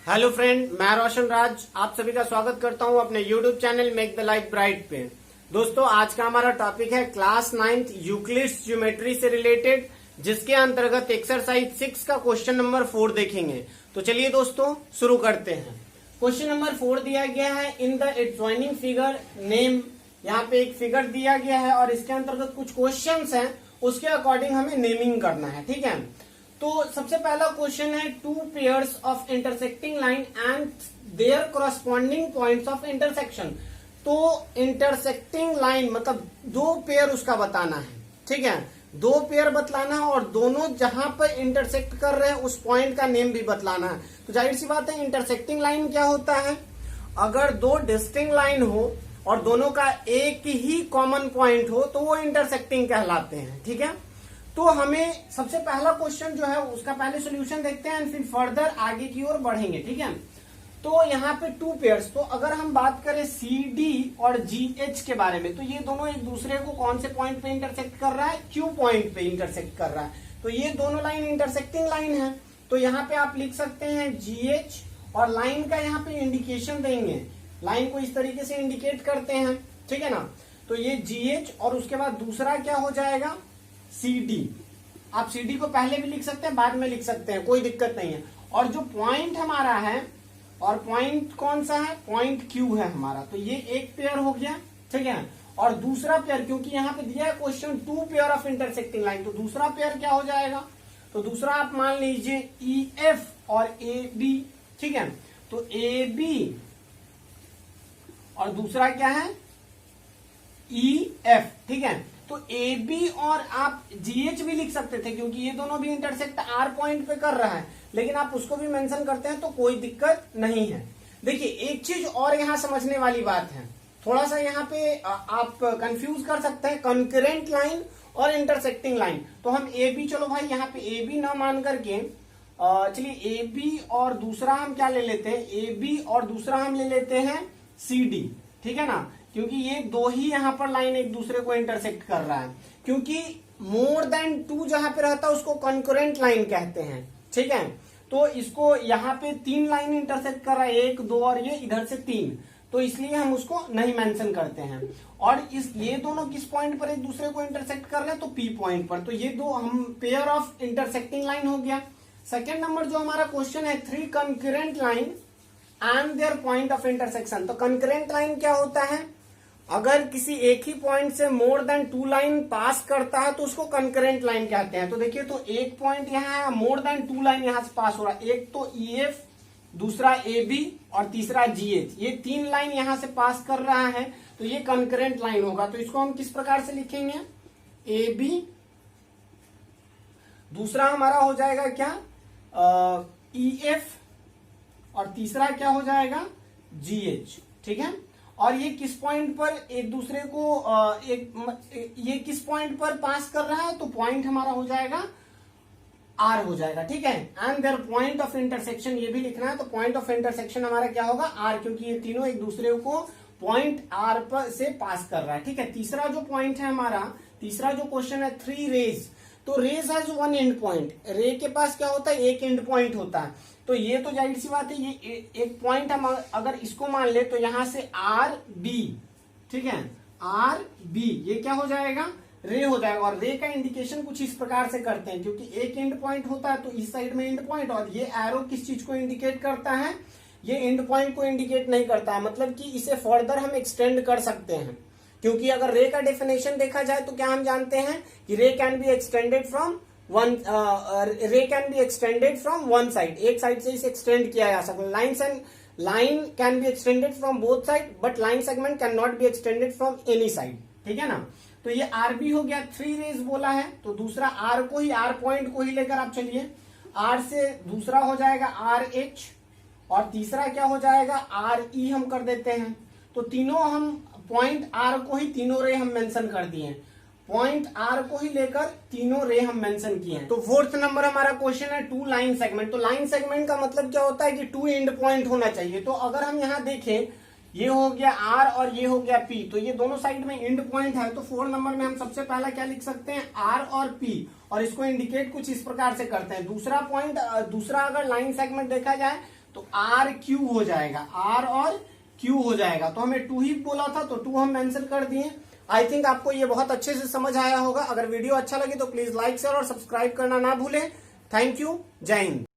Hello friend, मैं रोशन राज आप सभी का स्वागत करता हूं अपने YouTube channel make the life bright पे। दोस्तों, आज का हमारा टॉपिक है क्लास 9th यूक्लिड्स ज्योमेट्री से रिलेटेड, जिसके अंतर्गत एक्सरसाइज 6 का क्वेश्चन नंबर 4 देखेंगे। तो चलिए दोस्तों शुरू करते हैं। क्वेश्चन नंबर 4 दिया गया है in the adjoining figure name. यहाँ पे एक फिगर दिया गया है और इसके अंतर्गत कुछ क्वेश्चंस हैं, उसके अकॉर्डिंग हमें नेमिंग करना है। ठीक है, तो सबसे पहला क्वेश्चन है two pairs of intersecting line and there corresponding points of intersection. तो इंटरसेक्टिंग लाइन मतलब दो पेयर उसका बताना है। ठीक है, दो पेयर बतलाना है और दोनों जहां पर इंटरसेक्ट कर रहे हैं उस पॉइंट का नेम भी बतलाना है। तो जाहिर सी बात है, इंटरसेक्टिंग लाइन क्या होता है? अगर दो डिस्टिंक्ट लाइन हो और दोनों का एक ही कॉमन पॉइंट हो तो वो इंटरसेक्टिंग कहलाते हैं। ठीक है, तो हमें सबसे पहला क्वेश्चन जो है उसका पहले सॉल्यूशन देखते हैं, फिर फर्दर आगे की ओर बढ़ेंगे। ठीक है, तो यहाँ पे टू पेयर्स, तो अगर हम बात करें CD और GH के बारे में, तो ये दोनों एक दूसरे को कौन से पॉइंट पे इंटरसेक्ट कर रहा है? Q पॉइंट पे इंटरसेक्ट कर रहा है। तो ये दोनों लाइन इंटरसेक्टिंग लाइन है। तो यहाँ पे आप लिख सकते हैं GH और लाइन का यहाँ पे इंडिकेशन देंगे, लाइन को इस तरीके से इंडिकेट करते हैं। ठीक है ना, तो ये GH और उसके बाद दूसरा क्या हो जाएगा? CD। आप CD को पहले भी लिख सकते हैं, बाद में लिख सकते हैं, कोई दिक्कत नहीं है। और जो पॉइंट हमारा है, और पॉइंट कौन सा है? पॉइंट Q है हमारा। तो ये एक पेयर हो गया। ठीक है, और दूसरा पेयर, क्योंकि यहाँ पे दिया है question two pair of intersecting line, तो दूसरा पेयर क्या हो जाएगा? तो दूसरा आप मान लीजिए EF और AB। ठीक है, तो AB और दूसरा क्या है? EF। ठीक है, तो AB और आप GH भी लिख सकते थे, क्योंकि ये दोनों भी इंटरसेक्ट R पॉइंट पे कर रहा है, लेकिन आप उसको भी मेंशन करते हैं तो कोई दिक्कत नहीं है। देखिए, एक चीज और यहाँ समझने वाली बात है, थोड़ा सा यहाँ पे आप कंफ्यूज कर सकते हैं कंकरेंट लाइन और इंटरसेक्टिंग लाइन। तो हम AB, चलो भाई यहाँ पे AB ना मान करके चलिए AB और दूसरा हम क्या ले लेते हैं? AB और दूसरा हम ले लेते हैं CD। ठीक है ना, क्योंकि ये दो ही यहाँ पर लाइन एक दूसरे को इंटरसेक्ट कर रहा है। क्योंकि मोर देन टू जहां पे रहता है उसको कंकरेंट लाइन कहते हैं। ठीक है, तो इसको यहाँ पे तीन लाइन इंटरसेक्ट कर रहा है, एक दो और ये इधर से तीन, तो इसलिए हम उसको नहीं मेंशन करते हैं। और ये दोनों किस पॉइंट पर एक दूसरे को इंटरसेक्ट कर रहे हैं? तो P पॉइंट पर। तो ये दो हम पेयर ऑफ इंटरसेक्टिंग लाइन हो गया। सेकेंड नंबर जो हमारा क्वेश्चन है, three concurrent line and their point of intersection. तो कंकरेंट लाइन क्या होता है? अगर किसी एक ही पॉइंट से मोर देन टू लाइन पास करता है तो उसको कंकरेंट लाइन कहते हैं। तो देखिए, तो एक पॉइंट यहाँ है, मोर देन टू लाइन यहां से पास हो रहा है, एक तो EF, दूसरा AB और तीसरा GH, ये तीन लाइन यहां से पास कर रहा है, तो ये कंकरेंट लाइन होगा। तो इसको हम किस प्रकार से लिखेंगे? AB, दूसरा हमारा हो जाएगा क्या? EF और तीसरा क्या हो जाएगा? GH। ठीक है, और ये किस पॉइंट पर एक दूसरे को ये किस पॉइंट पर पास कर रहा है? तो पॉइंट हमारा हो जाएगा R हो जाएगा। ठीक है, and their point of intersection ये भी लिखना है, तो पॉइंट ऑफ इंटरसेक्शन हमारा क्या होगा? R, क्योंकि ये तीनों एक दूसरे को पॉइंट R पर से पास कर रहा है। ठीक है, तीसरा जो पॉइंट है हमारा, तीसरा जो क्वेश्चन है, थ्री रेज। तो rays has one end point, ray के पास क्या होता है? एक एंड पॉइंट होता है। तो ये तो जाहिर सी बात है, ये एक पॉइंट हम अगर इसको मान ले तो यहां से RB, ठीक है, RB ये क्या हो जाएगा? रे हो जाएगा। और रे का इंडिकेशन कुछ इस प्रकार से करते हैं, क्योंकि एक एंड पॉइंट होता है तो इस साइड में एंड पॉइंट, और ये एरो किस चीज को इंडिकेट करता है? ये एंड पॉइंट को इंडिकेट नहीं करता है, मतलब कि इसे फर्दर हम एक्सटेंड कर सकते हैं। क्योंकि अगर रे का डेफिनेशन देखा जाए तो क्या हम जानते हैं कि रे can be extended from one side, एक साइड से इसे एक्सटेंड किया जा सकता है। Line can be extended from both side, but line segment can not be extended from any side. ठीक है ना, तो ये RB हो गया, थ्री रेज बोला है, तो दूसरा R को ही, R पॉइंट को ही लेकर आप चलिए, R से दूसरा हो जाएगा RH और तीसरा क्या हो जाएगा? RE हम कर देते हैं। तो तीनों हम पॉइंट R को ही तीनों रे हम मेंशन कर दिए, पॉइंट R को ही लेकर तीनों रे हम मेंशन किए हैं। तो फोर्थ नंबर हमारा क्वेश्चन है टू लाइन सेगमेंट। तो लाइन सेगमेंट का मतलब क्या होता है कि टू एंड पॉइंट होना चाहिए। तो अगर हम यहाँ देखें, ये हो गया R और ये हो गया P, तो ये दोनों साइड में एंड पॉइंट है। तो 4 नंबर में हम सबसे पहला क्या लिख सकते हैं? R और P, और इसको इंडिकेट कुछ इस प्रकार से करते हैं। दूसरा पॉइंट, दूसरा अगर लाइन सेगमेंट देखा जाए तो आर क्यू हो जाएगा, आर और क्यू हो जाएगा। तो हमें 2 ही बोला था तो 2 हम मेंशन कर दिए। आई थिंक आपको ये बहुत अच्छे से समझ आया होगा। अगर वीडियो अच्छा लगे तो प्लीज लाइक शेयर और सब्सक्राइब करना ना भूलें। थैंक यू, जय हिंद।